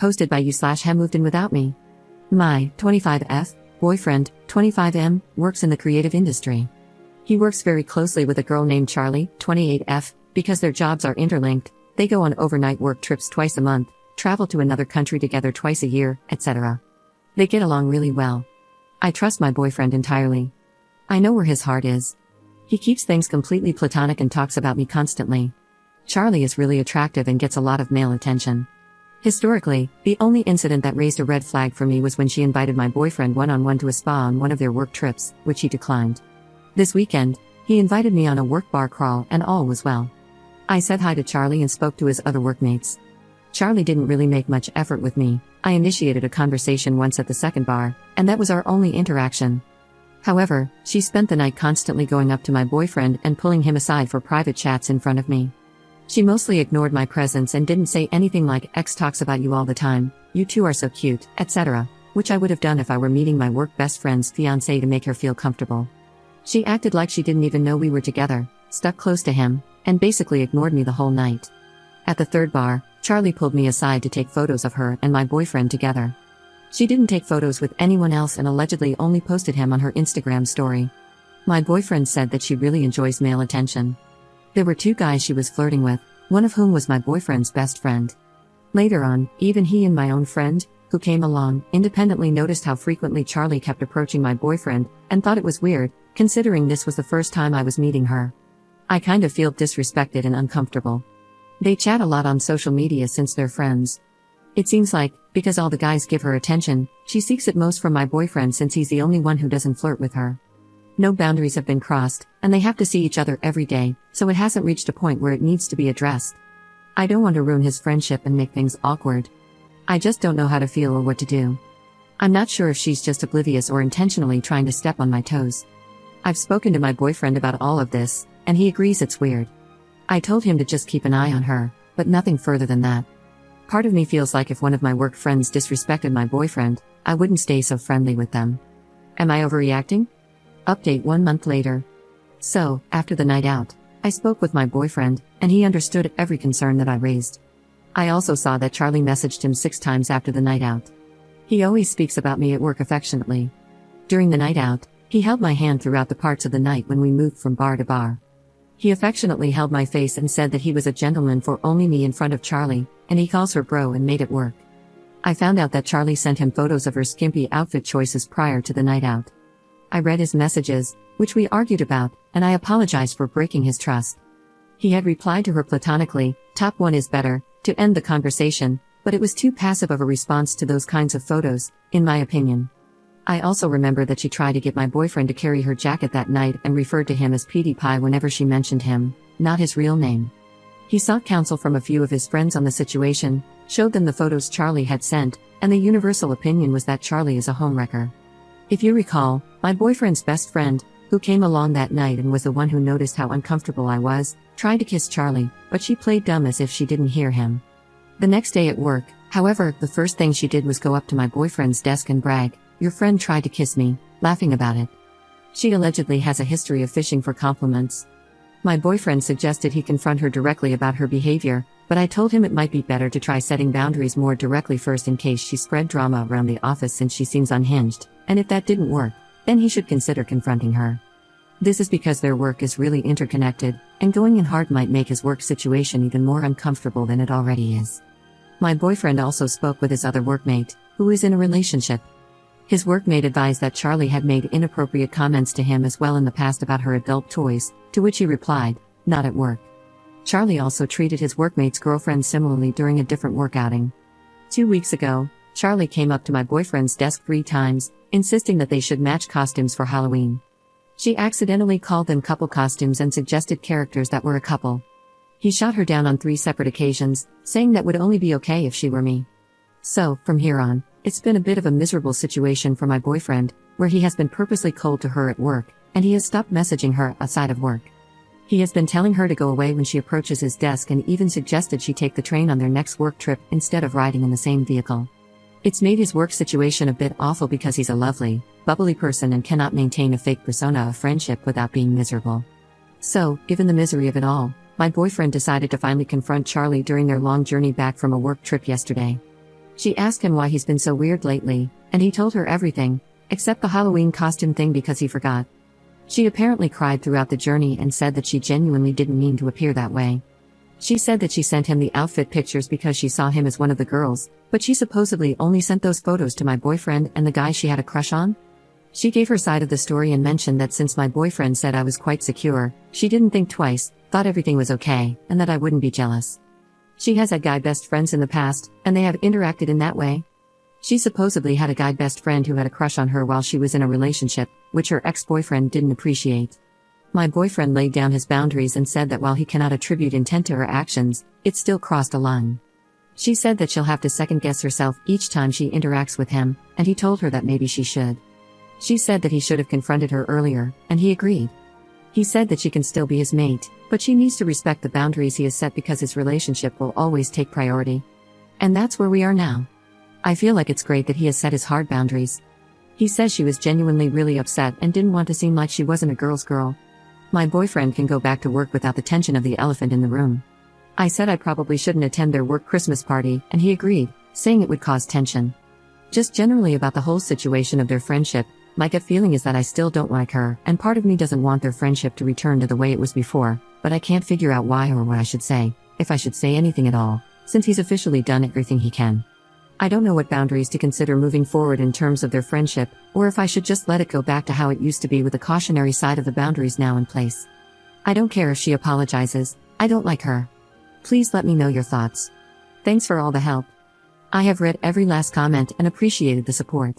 Posted by you/hem moved in without me. My 25F boyfriend, 25M, works in the creative industry. He works very closely with a girl named Charlie, 28F, because their jobs are interlinked. They go on overnight work trips twice a month, travel to another country together twice a year, etc. They get along really well. I trust my boyfriend entirely. I know where his heart is. He keeps things completely platonic and talks about me constantly. Charlie is really attractive and gets a lot of male attention. Historically, the only incident that raised a red flag for me was when she invited my boyfriend one-on-one to a spa on one of their work trips, which he declined. This weekend, he invited me on a work bar crawl and all was well. I said hi to Charlie and spoke to his other workmates. Charlie didn't really make much effort with me. I initiated a conversation once at the second bar, and that was our only interaction. However, she spent the night constantly going up to my boyfriend and pulling him aside for private chats in front of me. She mostly ignored my presence and didn't say anything like "X talks about you all the time, you two are so cute," etc., which I would have done if I were meeting my work best friend's fiancé to make her feel comfortable. She acted like she didn't even know we were together, stuck close to him, and basically ignored me the whole night. At the third bar, Charlie pulled me aside to take photos of her and my boyfriend together. She didn't take photos with anyone else and allegedly only posted him on her Instagram story. My boyfriend said that she really enjoys male attention. There were two guys she was flirting with, one of whom was my boyfriend's best friend. Later on, even he and my own friend, who came along, independently noticed how frequently Charlie kept approaching my boyfriend, and thought it was weird, considering this was the first time I was meeting her. I kind of feel disrespected and uncomfortable. They chat a lot on social media since they're friends. It seems like, because all the guys give her attention, she seeks it most from my boyfriend since he's the only one who doesn't flirt with her. No boundaries have been crossed, and they have to see each other every day, so it hasn't reached a point where it needs to be addressed. I don't want to ruin his friendship and make things awkward. I just don't know how to feel or what to do. I'm not sure if she's just oblivious or intentionally trying to step on my toes. I've spoken to my boyfriend about all of this, and he agrees it's weird. I told him to just keep an eye on her, but nothing further than that. Part of me feels like if one of my work friends disrespected my boyfriend, I wouldn't stay so friendly with them. Am I overreacting? Update 1 month later. So, after the night out, I spoke with my boyfriend, and he understood every concern that I raised. I also saw that Charlie messaged him 6 times after the night out. He always speaks about me at work affectionately. During the night out, he held my hand throughout the parts of the night when we moved from bar to bar. He affectionately held my face and said that he was a gentleman for only me in front of Charlie, and he calls her bro and made it work. I found out that Charlie sent him photos of her skimpy outfit choices prior to the night out. I read his messages, which we argued about, and I apologized for breaking his trust. He had replied to her platonically, "Top one is better," to end the conversation, but it was too passive of a response to those kinds of photos, in my opinion. I also remember that she tried to get my boyfriend to carry her jacket that night and referred to him as Petey Pie whenever she mentioned him, not his real name. He sought counsel from a few of his friends on the situation, showed them the photos Charlie had sent, and the universal opinion was that Charlie is a homewrecker. If you recall, my boyfriend's best friend, who came along that night and was the one who noticed how uncomfortable I was, tried to kiss Charlie, but she played dumb as if she didn't hear him. The next day at work, however, the first thing she did was go up to my boyfriend's desk and brag, "Your friend tried to kiss me," laughing about it. She allegedly has a history of fishing for compliments. My boyfriend suggested he confront her directly about her behavior, but I told him it might be better to try setting boundaries more directly first in case she spread drama around the office since she seems unhinged, and if that didn't work, then he should consider confronting her. This is because their work is really interconnected, and going in hard might make his work situation even more uncomfortable than it already is. My boyfriend also spoke with his other workmate, who is in a relationship. His workmate advised that Charlie had made inappropriate comments to him as well in the past about her adult toys, to which he replied, "Not at work." Charlie also treated his workmate's girlfriend similarly during a different work outing. 2 weeks ago, Charlie came up to my boyfriend's desk 3 times, insisting that they should match costumes for Halloween. She accidentally called them couple costumes and suggested characters that were a couple. He shot her down on 3 separate occasions, saying that would only be okay if she were me. So, from here on, it's been a bit of a miserable situation for my boyfriend, where he has been purposely cold to her at work, and he has stopped messaging her outside of work. He has been telling her to go away when she approaches his desk and even suggested she take the train on their next work trip instead of riding in the same vehicle. It's made his work situation a bit awful because he's a lovely, bubbly person and cannot maintain a fake persona of friendship without being miserable. So, given the misery of it all, my boyfriend decided to finally confront Charlie during their long journey back from a work trip yesterday. She asked him why he's been so weird lately, and he told her everything, except the Halloween costume thing because he forgot. She apparently cried throughout the journey and said that she genuinely didn't mean to appear that way. She said that she sent him the outfit pictures because she saw him as one of the girls, but she supposedly only sent those photos to my boyfriend and the guy she had a crush on. She gave her side of the story and mentioned that since my boyfriend said I was quite secure, she didn't think twice, thought everything was okay, and that I wouldn't be jealous. She has had guy best friends in the past, and they have interacted in that way. She supposedly had a guy best friend who had a crush on her while she was in a relationship, which her ex-boyfriend didn't appreciate. My boyfriend laid down his boundaries and said that while he cannot attribute intent to her actions, it still crossed a line. She said that she'll have to second-guess herself each time she interacts with him, and he told her that maybe she should. She said that he should have confronted her earlier, and he agreed. He said that she can still be his mate, but she needs to respect the boundaries he has set because his relationship will always take priority. And that's where we are now. I feel like it's great that he has set his hard boundaries. He says she was genuinely really upset and didn't want to seem like she wasn't a girl's girl. My boyfriend can go back to work without the tension of the elephant in the room. I said I probably shouldn't attend their work Christmas party, and he agreed, saying it would cause tension. Just generally about the whole situation of their friendship, my gut feeling is that I still don't like her, and part of me doesn't want their friendship to return to the way it was before, but I can't figure out why or what I should say, if I should say anything at all, since he's officially done everything he can. I don't know what boundaries to consider moving forward in terms of their friendship, or if I should just let it go back to how it used to be with the cautionary side of the boundaries now in place. I don't care if she apologizes, I don't like her. Please let me know your thoughts. Thanks for all the help. I have read every last comment and appreciated the support.